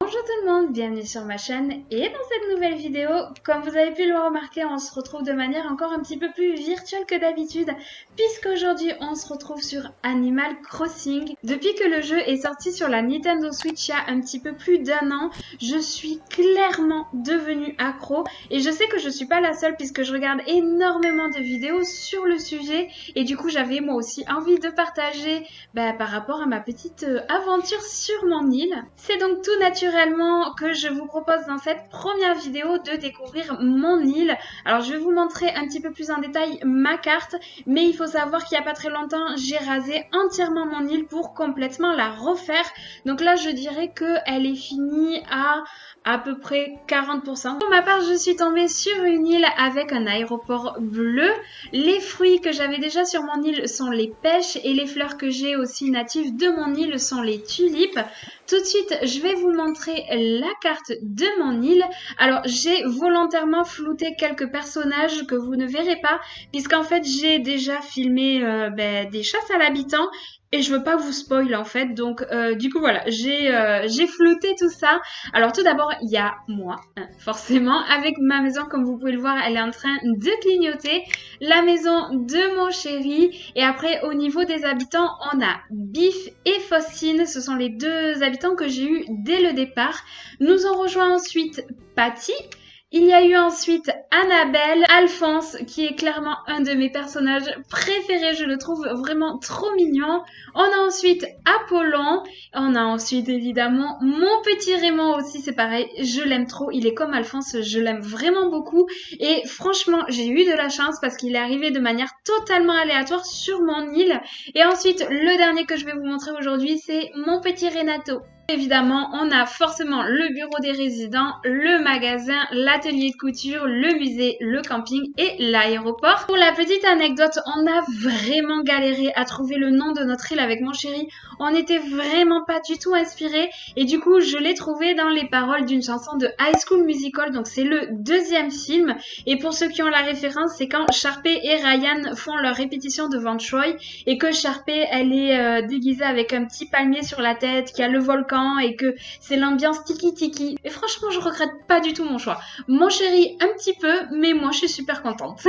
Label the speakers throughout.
Speaker 1: Bonjour tout le monde, bienvenue sur ma chaîne et dans cette nouvelle vidéo, comme vous avez pu le remarquer, on se retrouve de manière encore un petit peu plus virtuelle que d'habitude puisqu'aujourd'hui on se retrouve sur Animal Crossing. Depuis que le jeu est sorti sur la Nintendo Switch il y a un petit peu plus d'un an, je suis clairement devenue accro et je sais que je suis pas la seule puisque je regarde énormément de vidéos sur le sujet et du coup j'avais moi aussi envie de partager par rapport à ma petite aventure sur mon île. C'est donc tout naturellement que je vous propose dans cette première vidéo de découvrir mon île. Alors je vais vous montrer un petit peu plus en détail ma carte, mais il faut savoir qu'il n'y a pas très longtemps, j'ai rasé entièrement mon île pour complètement la refaire. Donc là, je dirais qu'elle est finie à peu près 40%. Pour ma part, je suis tombée sur une île avec un aéroport bleu. Les fruits que j'avais déjà sur mon île sont les pêches et les fleurs que j'ai aussi natives de mon île sont les tulipes. Tout de suite, je vais vous montrer la carte de mon île. Alors, j'ai volontairement flouté quelques personnages que vous ne verrez pas, puisqu'en fait, j'ai déjà filmé des chasses à l'habitant et je veux pas vous spoil en fait. Donc, du coup, voilà, j'ai flouté tout ça. Alors, tout d'abord, il y a moi, forcément, avec ma maison, comme vous pouvez le voir, elle est en train de clignoter. La maison de mon chéri. Et après, au niveau des habitants, on a Biff et Faustine. Ce sont les deux habitants que j'ai eu dès le départ. Nous ont rejoint ensuite Patty. Il y a eu ensuite Annabelle, Alphonse, qui est clairement un de mes personnages préférés. Je le trouve vraiment trop mignon. On a ensuite Apollon. On a ensuite évidemment mon petit Raymond aussi, c'est pareil. Je l'aime trop. Il est comme Alphonse, je l'aime vraiment beaucoup. Et franchement, j'ai eu de la chance parce qu'il est arrivé de manière totalement aléatoire sur mon île. Et ensuite, le dernier que je vais vous montrer aujourd'hui, c'est mon petit Renato. Évidemment, on a forcément le bureau des résidents, le magasin, l'atelier de couture, le musée, le camping et l'aéroport. Pour la petite anecdote, on a vraiment galéré à trouver le nom de notre île avec mon chéri. On n'était vraiment pas du tout inspiré et du coup, je l'ai trouvé dans les paroles d'une chanson de High School Musical. Donc, c'est le deuxième film. Et pour ceux qui ont la référence, c'est quand Sharpay et Ryan font leur répétition devant Troy et que Sharpay, elle est déguisée avec un petit palmier sur la tête, qui a le volcan et que c'est l'ambiance tiki-tiki. Et franchement, je regrette pas du tout mon choix. Mon chéri, un petit peu, mais moi, je suis super contente.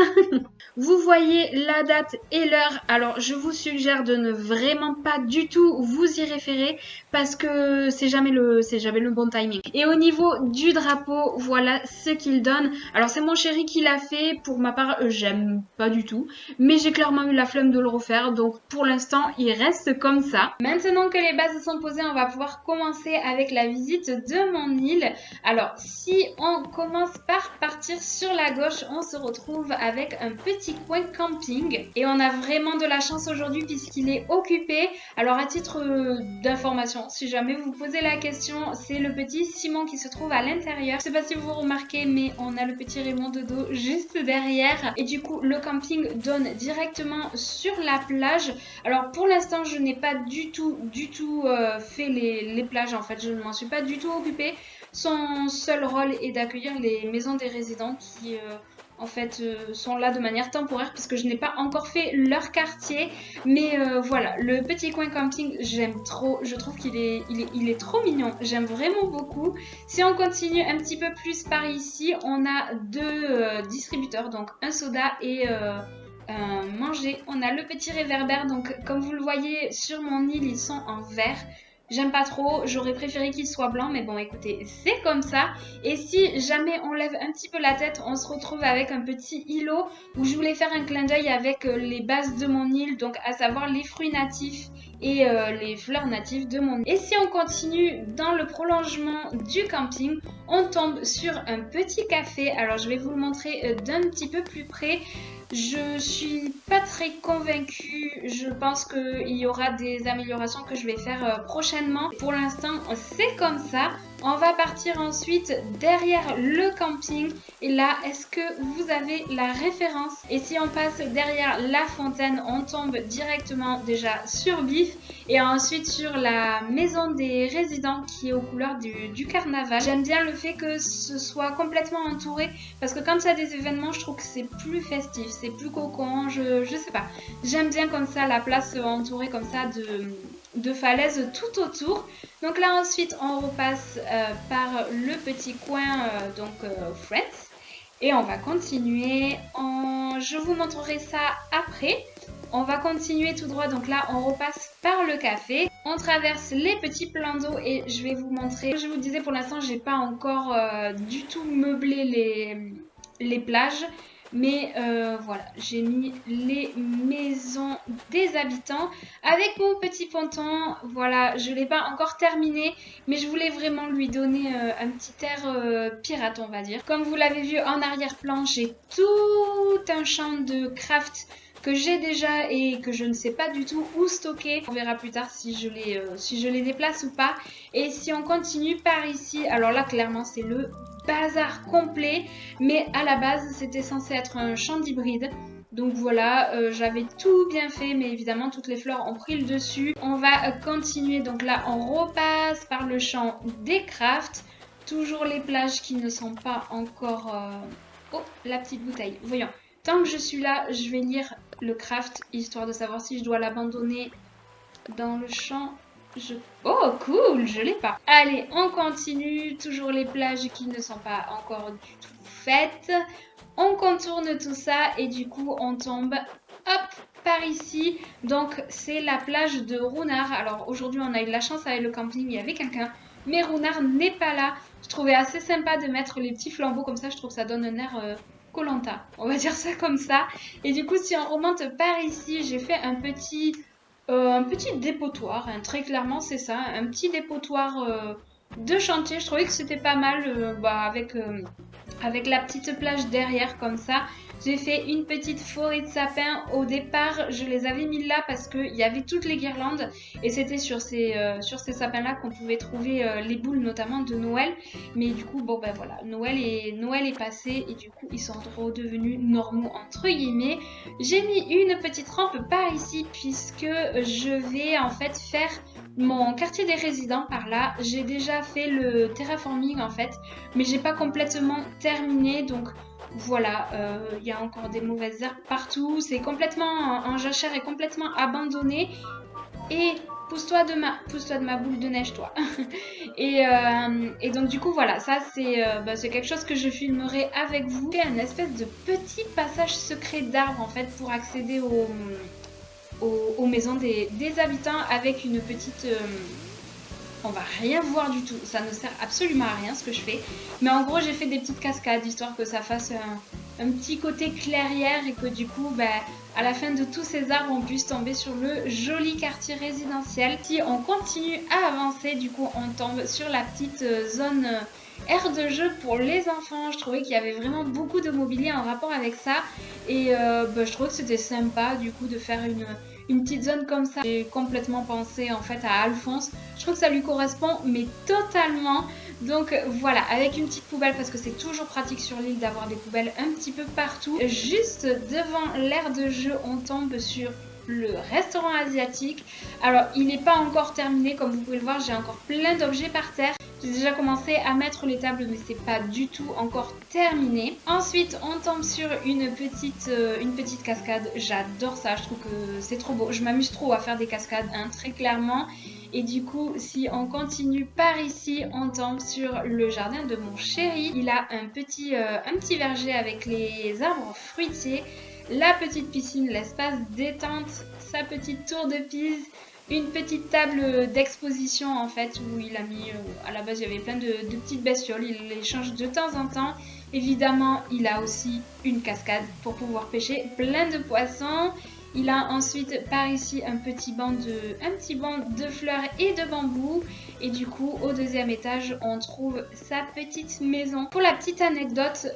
Speaker 1: Vous voyez la date et l'heure. Alors, je vous suggère de ne vraiment pas du tout vous y référer parce que c'est jamais le bon timing. Et au niveau du drapeau, voilà ce qu'il donne. Alors, c'est mon chéri qui l'a fait. Pour ma part, j'aime pas du tout. Mais j'ai clairement eu la flemme de le refaire. Donc, pour l'instant, il reste comme ça. Maintenant que les bases sont posées, on va pouvoir commencer avec la visite de mon île. Alors, si on commence par partir sur la gauche, on se retrouve avec un petit coin camping. Et on a vraiment de la chance aujourd'hui puisqu'il est occupé. Alors, à titre d'information, si jamais vous posez la question, c'est le petit Simon qui se trouve à l'intérieur. Je sais pas si vous remarquez, mais on a le petit Raymond de dos juste derrière. Et du coup, le camping donne directement sur la plage. Alors, pour l'instant, je n'ai pas du tout fait les plages. En fait, je ne m'en suis pas du tout occupée. Son seul rôle est d'accueillir les maisons des résidents qui sont là de manière temporaire puisque je n'ai pas encore fait leur quartier. Mais voilà, le petit coin camping, j'aime trop. Je trouve qu'il est trop mignon. J'aime vraiment beaucoup. Si on continue un petit peu plus par ici, on a deux distributeurs, donc un soda et un manger. On a le petit réverbère, donc comme vous le voyez sur mon île, ils sont en verre. J'aime pas trop, j'aurais préféré qu'il soit blanc, mais bon écoutez, c'est comme ça. Et si jamais on lève un petit peu la tête, on se retrouve avec un petit îlot où je voulais faire un clin d'œil avec les bases de mon île, donc à savoir les fruits natifs et les fleurs natives de mon île. Et si on continue dans le prolongement du camping, on tombe sur un petit café. Alors je vais vous le montrer d'un petit peu plus près. Je suis pas très convaincue, je pense qu'il y aura des améliorations que je vais faire prochainement. Pour l'instant, c'est comme ça. On va partir ensuite derrière le camping. Et là, est-ce que vous avez la référence? Et si on passe derrière la fontaine, on tombe directement déjà sur Biff. Et ensuite sur la maison des résidents qui est aux couleurs du carnaval. J'aime bien le fait que ce soit complètement entouré. Parce que quand il y a des événements, je trouve que c'est plus festif, c'est plus cocon, je sais pas. J'aime bien comme ça la place entourée comme ça de falaises tout autour. Donc là ensuite on repasse par le petit coin Friends. Et on va continuer, je vous montrerai ça après. On va continuer tout droit, donc là on repasse par le café. On traverse les petits plans d'eau et je vais vous montrer. Comme je vous disais, pour l'instant j'ai pas encore du tout meublé les plages. Mais voilà, j'ai mis les maisons des habitants avec mon petit ponton. Voilà, je ne l'ai pas encore terminé, mais je voulais vraiment lui donner un petit air pirate, on va dire. Comme vous l'avez vu en arrière-plan, j'ai tout un champ de craft que j'ai déjà et que je ne sais pas du tout où stocker. On verra plus tard si je les déplace ou pas. Et si on continue par ici, alors là clairement c'est le bazar complet, mais à la base c'était censé être un champ d'hybride. Donc voilà, j'avais tout bien fait, mais évidemment toutes les fleurs ont pris le dessus. On va continuer, donc là on repasse par le champ des crafts. Toujours les plages qui ne sont pas encore... Oh, la petite bouteille, voyons. Tant que je suis là, je vais lire le craft, histoire de savoir si je dois l'abandonner dans le champ. Oh, cool, je l'ai pas. Allez, on continue. Toujours les plages qui ne sont pas encore du tout faites. On contourne tout ça et du coup, on tombe, hop, par ici. Donc, c'est la plage de Runard. Alors, aujourd'hui, on a eu de la chance avec le camping, il y avait quelqu'un. Mais Runard n'est pas là. Je trouvais assez sympa de mettre les petits flambeaux comme ça. Je trouve que ça donne un air... Koh-Lanta, on va dire ça comme ça. Et du coup, si on remonte par ici, j'ai fait un petit dépotoir, hein, très clairement c'est ça, un petit dépotoir de chantier. Je trouvais que c'était pas mal avec la petite plage derrière comme ça. J'ai fait une petite forêt de sapins. Au départ, je les avais mis là parce qu'il y avait toutes les guirlandes et c'était sur ces sapins-là qu'on pouvait trouver les boules, notamment de Noël. Mais du coup, bon ben voilà, Noël est passé et du coup, ils sont redevenus normaux entre guillemets. J'ai mis une petite rampe par ici puisque je vais en fait faire mon quartier des résidents par là. J'ai déjà fait le terraforming en fait, mais j'ai pas complètement terminé, donc voilà, il y a encore des mauvaises herbes partout. C'est complètement, en jachère est complètement abandonné. Et pousse-toi de ma boule de neige, toi. et donc du coup voilà, ça c'est quelque chose que je filmerai avec vous. C'est un espèce de petit passage secret d'arbres en fait pour accéder aux maisons des habitants avec une petite... on va rien voir du tout, ça ne sert absolument à rien ce que je fais. Mais en gros j'ai fait des petites cascades histoire que ça fasse un petit côté clairière et que du coup à la fin de tous ces arbres on puisse tomber sur le joli quartier résidentiel. Si on continue à avancer, du coup on tombe sur la petite zone aire de jeu pour les enfants. Je trouvais qu'il y avait vraiment beaucoup de mobilier en rapport avec ça et je trouvais que c'était sympa du coup de faire une petite zone comme ça. J'ai complètement pensé en fait à Alphonse. Je trouve que ça lui correspond mais totalement. Donc voilà, avec une petite poubelle parce que c'est toujours pratique sur l'île d'avoir des poubelles un petit peu partout. Juste devant l'aire de jeu, on tombe sur le restaurant asiatique. Alors il n'est pas encore terminé, comme vous pouvez le voir, j'ai encore plein d'objets par terre. J'ai déjà commencé à mettre les tables mais c'est pas du tout encore terminé. Ensuite on tombe sur une petite cascade. J'adore ça, je trouve que c'est trop beau. Je m'amuse trop à faire des cascades, hein, très clairement. Et du coup, si on continue par ici, on tombe sur le jardin de mon chéri. Il a un petit verger avec les arbres fruitiers, la petite piscine, l'espace détente, sa petite tour de Pise, une petite table d'exposition en fait où il a mis, à la base il y avait plein de petites bestioles, il les change de temps en temps. Évidemment, il a aussi une cascade pour pouvoir pêcher plein de poissons. Il a ensuite par ici un petit banc de fleurs et de bambou. Et du coup, au deuxième étage, on trouve sa petite maison. Pour la petite anecdote,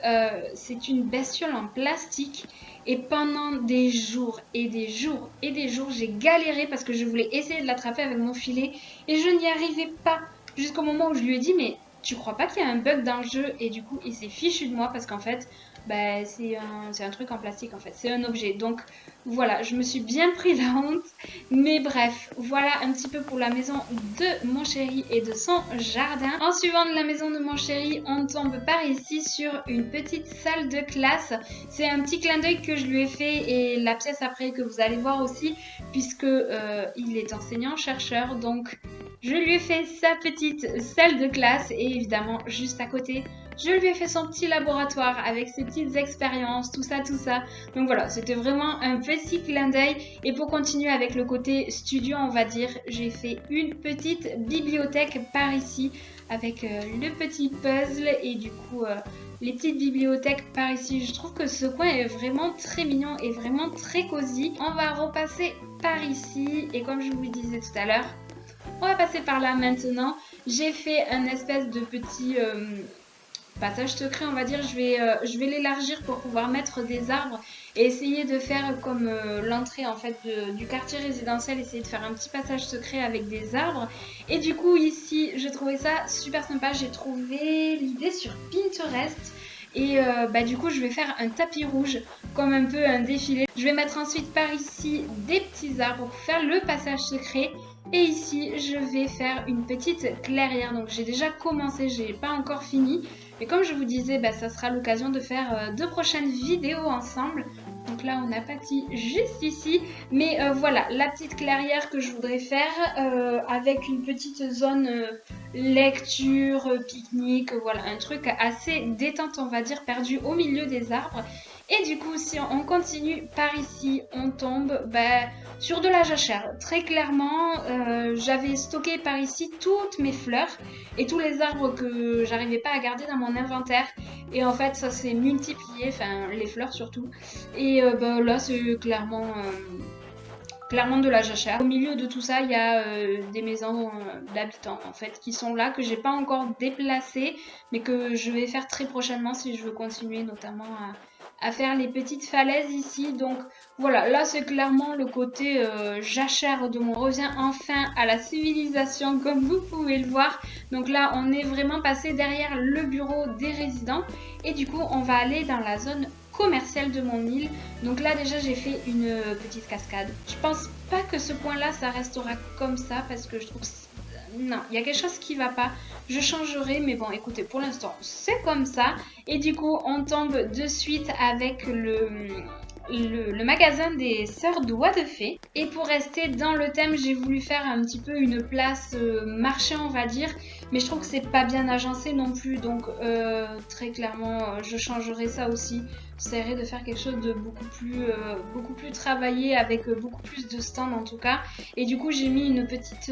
Speaker 1: c'est une bestiole en plastique. Et pendant des jours et des jours et des jours, j'ai galéré parce que je voulais essayer de l'attraper avec mon filet. Et je n'y arrivais pas. Jusqu'au moment où je lui ai dit, mais tu crois pas qu'il y a un bug dans le jeu? Et du coup, il s'est fichu de moi parce qu'en fait, bah, c'est un truc en plastique en fait, c'est un objet. Donc voilà, je me suis bien pris la honte. Mais bref, voilà un petit peu pour la maison de mon chéri et de son jardin. En suivant de la maison de mon chéri, on tombe par ici sur une petite salle de classe. C'est un petit clin d'œil que je lui ai fait et la pièce après que vous allez voir aussi, puisque il est enseignant-chercheur. Donc je lui ai fait sa petite salle de classe et évidemment juste à côté, je lui ai fait son petit laboratoire avec ses petites expériences, tout ça, tout ça. Donc voilà, c'était vraiment un petit clin d'œil. Et pour continuer avec le côté studio, on va dire, j'ai fait une petite bibliothèque par ici avec le petit puzzle et du coup les petites bibliothèques par ici. Je trouve que ce coin est vraiment très mignon et vraiment très cosy. On va repasser par ici et comme je vous le disais tout à l'heure, on va passer par là maintenant. J'ai fait un espèce de petit passage secret, on va dire. Je vais l'élargir pour pouvoir mettre des arbres et essayer de faire comme l'entrée en fait du quartier résidentiel, essayer de faire un petit passage secret avec des arbres. Et du coup ici, j'ai trouvé ça super sympa. J'ai trouvé l'idée sur Pinterest. Et du coup, je vais faire un tapis rouge, comme un peu un défilé. Je vais mettre ensuite par ici des petits arbres pour faire le passage secret. Et ici, je vais faire une petite clairière. Donc j'ai déjà commencé, j'ai pas encore fini. Mais comme je vous disais, ça sera l'occasion de faire 2 prochaines vidéos ensemble. Donc là, on a parti juste ici. Mais voilà, la petite clairière que je voudrais faire avec une petite zone lecture, pique-nique. Voilà, un truc assez détente, on va dire, perdu au milieu des arbres. Et du coup, si on continue par ici, on tombe sur de la jachère. Très clairement, j'avais stocké par ici toutes mes fleurs et tous les arbres que j'arrivais pas à garder dans mon inventaire. Et en fait, ça s'est multiplié, enfin les fleurs surtout. Et là, c'est clairement de la jachère. Au milieu de tout ça, il y a des maisons d'habitants en fait qui sont là, que j'ai pas encore déplacées, mais que je vais faire très prochainement si je veux continuer notamment à faire les petites falaises ici. Donc voilà, là c'est clairement le côté jachère de mon. On revient enfin à la civilisation comme vous pouvez le voir. Donc là on est vraiment passé derrière le bureau des résidents et du coup on va aller dans la zone commerciale de mon île. Donc là déjà j'ai fait une petite cascade. Je pense pas que ce point là ça restera comme ça parce que je trouve non, il y a quelque chose qui va pas. Je changerai, mais bon, écoutez, pour l'instant, c'est comme ça. Et du coup, on tombe de suite avec le magasin des Sœurs Doigts de Fée. Et pour rester dans le thème, j'ai voulu faire un petit peu une place marché, on va dire. Mais je trouve que c'est pas bien agencé non plus. Donc, très clairement, je changerai ça aussi. J'essaierai de faire quelque chose de beaucoup plus travaillé avec beaucoup plus de stands en tout cas. Et du coup, j'ai mis une petite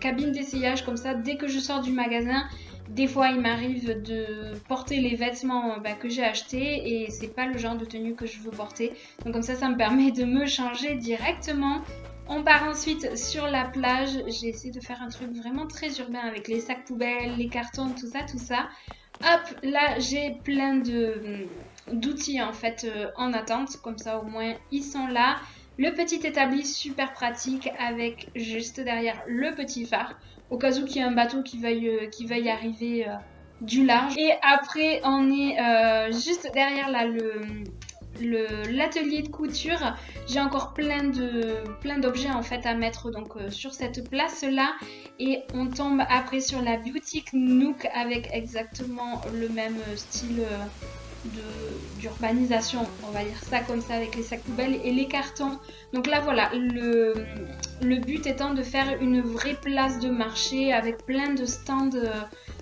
Speaker 1: cabine d'essayage comme ça. Dès que je sors du magasin, des fois, il m'arrive de porter les vêtements que j'ai achetés et c'est pas le genre de tenue que je veux porter. Donc comme ça me permet de me changer directement. On part ensuite sur la plage. J'ai essayé de faire un truc vraiment très urbain avec les sacs poubelles, les cartons, tout ça, tout ça. Hop, là j'ai plein d'outils en fait en attente, comme ça au moins ils sont là. Le petit établi super pratique avec juste derrière le petit phare, au cas où il y a un bateau qui veuille arriver du large. Et après on est juste derrière là l'atelier de couture. J'ai encore plein d'objets en fait à mettre donc sur cette place là et on tombe après sur la boutique Nook avec exactement le même style d'urbanisation, on va dire ça comme ça, avec les sacs poubelles et les cartons. Donc là voilà, le but étant de faire une vraie place de marché avec plein de stands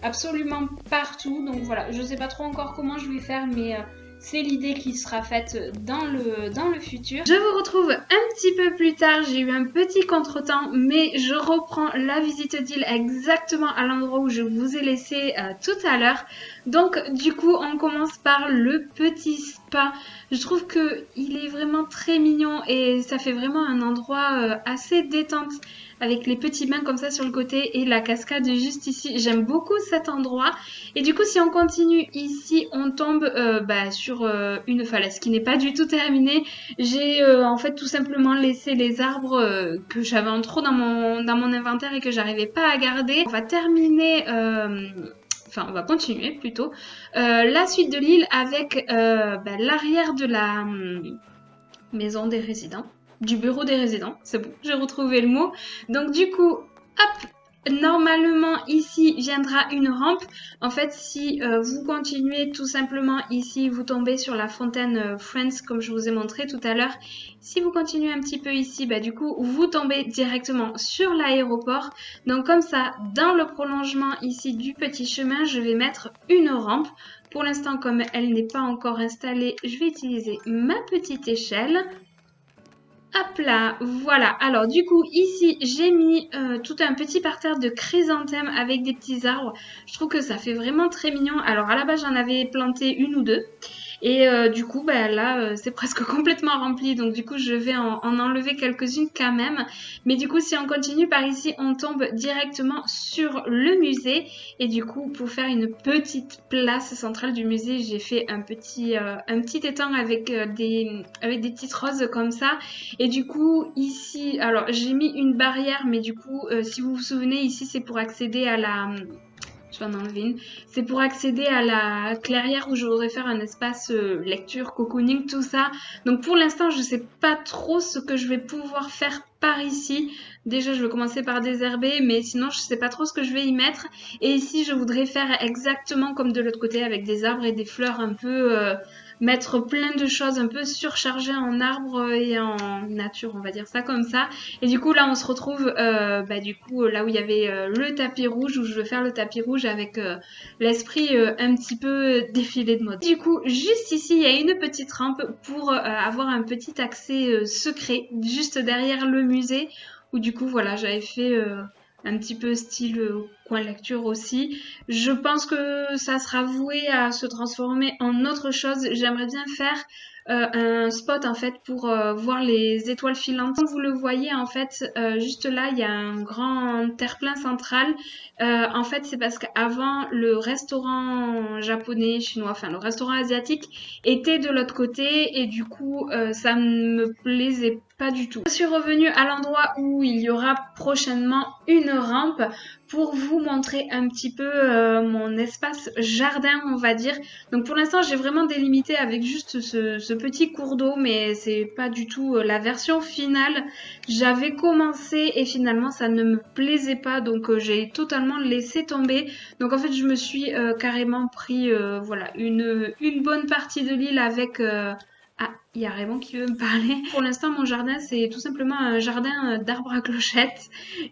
Speaker 1: absolument partout. Donc voilà, je sais pas trop encore comment je vais faire, mais c'est l'idée qui sera faite dans le futur. Je vous retrouve un petit peu plus tard, j'ai eu un petit contretemps, mais je reprends la visite d'île exactement à l'endroit où je vous ai laissé tout à l'heure. Donc du coup, on commence par le petit spa. Je trouve qu'il est vraiment très mignon et ça fait vraiment un endroit assez détente, avec les petits bains comme ça sur le côté et la cascade juste ici. J'aime beaucoup cet endroit. Et du coup, si on continue ici, on tombe sur une falaise qui n'est pas du tout terminée. J'ai en fait tout simplement laissé les arbres que j'avais en trop dans mon inventaire et que j'arrivais pas à garder. On va terminer... enfin on va continuer plutôt, la suite de l'île avec l'arrière de la maison des résidents, du bureau des résidents, c'est bon, j'ai retrouvé le mot. Donc du coup, hop, normalement ici viendra une rampe. En fait, si vous continuez tout simplement ici, vous tombez sur la fontaine Friends comme je vous ai montré tout à l'heure. Si vous continuez un petit peu ici, du coup, vous tombez directement sur l'aéroport. Donc comme ça, dans le prolongement ici du petit chemin, je vais mettre une rampe. Pour l'instant, comme elle n'est pas encore installée, je vais utiliser ma petite échelle. Hop là, voilà. Alors du coup, ici, j'ai mis tout un petit parterre de chrysanthèmes avec des petits arbres. Je trouve que ça fait vraiment très mignon. Alors à la base, j'en avais planté une ou deux. Et du coup, là, c'est presque complètement rempli. Donc du coup, je vais en enlever quelques-unes quand même. Mais du coup, si on continue par ici, on tombe directement sur le musée. Et du coup, pour faire une petite place centrale du musée, j'ai fait un petit étang avec des petites roses comme ça. Et du coup, ici, alors j'ai mis une barrière, mais du coup, si vous vous souvenez, ici, c'est pour accéder à la... Je vais en enlever une. C'est pour accéder à la clairière où je voudrais faire un espace lecture, cocooning, tout ça. Donc pour l'instant, je sais pas trop ce que je vais pouvoir faire par ici. Déjà, je vais commencer par désherber, mais sinon, je sais pas trop ce que je vais y mettre. Et ici, je voudrais faire exactement comme de l'autre côté, avec des arbres et des fleurs un peu... mettre plein de choses un peu surchargées en arbres et en nature, on va dire ça comme ça. Et du coup, là, on se retrouve là où il y avait le tapis rouge, où je veux faire le tapis rouge avec l'esprit un petit peu défilé de mode. Du coup, juste ici, il y a une petite rampe pour avoir un petit accès secret, juste derrière le musée, où du coup, voilà, j'avais fait... un petit peu style coin lecture aussi. Je pense que ça sera voué à se transformer en autre chose. J'aimerais bien faire un spot en fait pour voir les étoiles filantes. Comme vous le voyez en fait, juste là il y a un grand terre-plein central. En fait c'est parce qu'avant le restaurant japonais, chinois, enfin le restaurant asiatique était de l'autre côté et du coup ça ne me plaisait pas du tout. Je suis revenue à l'endroit où il y aura prochainement une rampe pour vous montrer un petit peu mon espace jardin, on va dire. Donc pour l'instant, j'ai vraiment délimité avec juste ce petit cours d'eau, mais c'est pas du tout la version finale. J'avais commencé et finalement, ça ne me plaisait pas, donc j'ai totalement laissé tomber. Donc en fait, je me suis carrément pris voilà, une bonne partie de l'île avec... Ah, il y a Raymond qui veut me parler. Pour l'instant, mon jardin, c'est tout simplement un jardin d'arbres à clochettes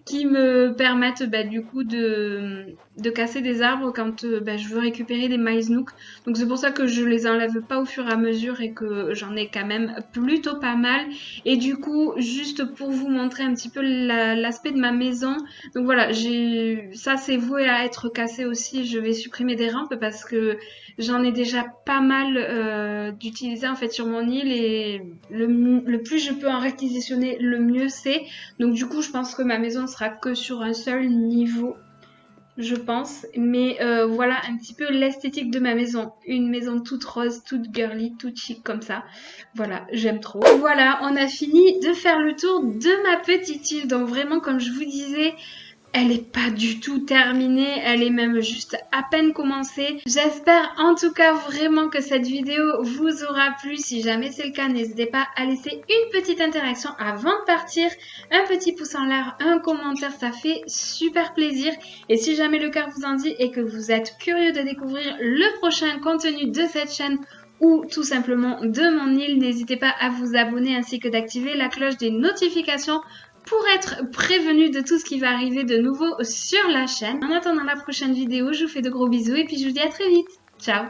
Speaker 1: qui me permettent du coup de casser des arbres quand je veux récupérer des maïs nook. Donc c'est pour ça que je les enlève pas au fur et à mesure et que j'en ai quand même plutôt pas mal. Et du coup, juste pour vous montrer un petit peu l'aspect de ma maison. Donc voilà, ça c'est voué à être cassé aussi. Je vais supprimer des rampes parce que j'en ai déjà pas mal d'utiliser en fait sur mon île et le plus je peux en réquisitionner, le mieux c'est. Donc du coup, je pense que ma maison sera que sur un seul niveau, je pense. Mais voilà un petit peu l'esthétique de ma maison. Une maison toute rose, toute girly, toute chic comme ça. Voilà, j'aime trop. Voilà, on a fini de faire le tour de ma petite île. Donc vraiment, comme je vous disais... Elle n'est pas du tout terminée, elle est même juste à peine commencée. J'espère en tout cas vraiment que cette vidéo vous aura plu. Si jamais c'est le cas, n'hésitez pas à laisser une petite interaction avant de partir. Un petit pouce en l'air, un commentaire, ça fait super plaisir. Et si jamais le cœur vous en dit et que vous êtes curieux de découvrir le prochain contenu de cette chaîne, ou tout simplement de mon île, n'hésitez pas à vous abonner ainsi que d'activer la cloche des notifications pour être prévenu de tout ce qui va arriver de nouveau sur la chaîne. En attendant la prochaine vidéo, je vous fais de gros bisous et puis je vous dis à très vite. Ciao!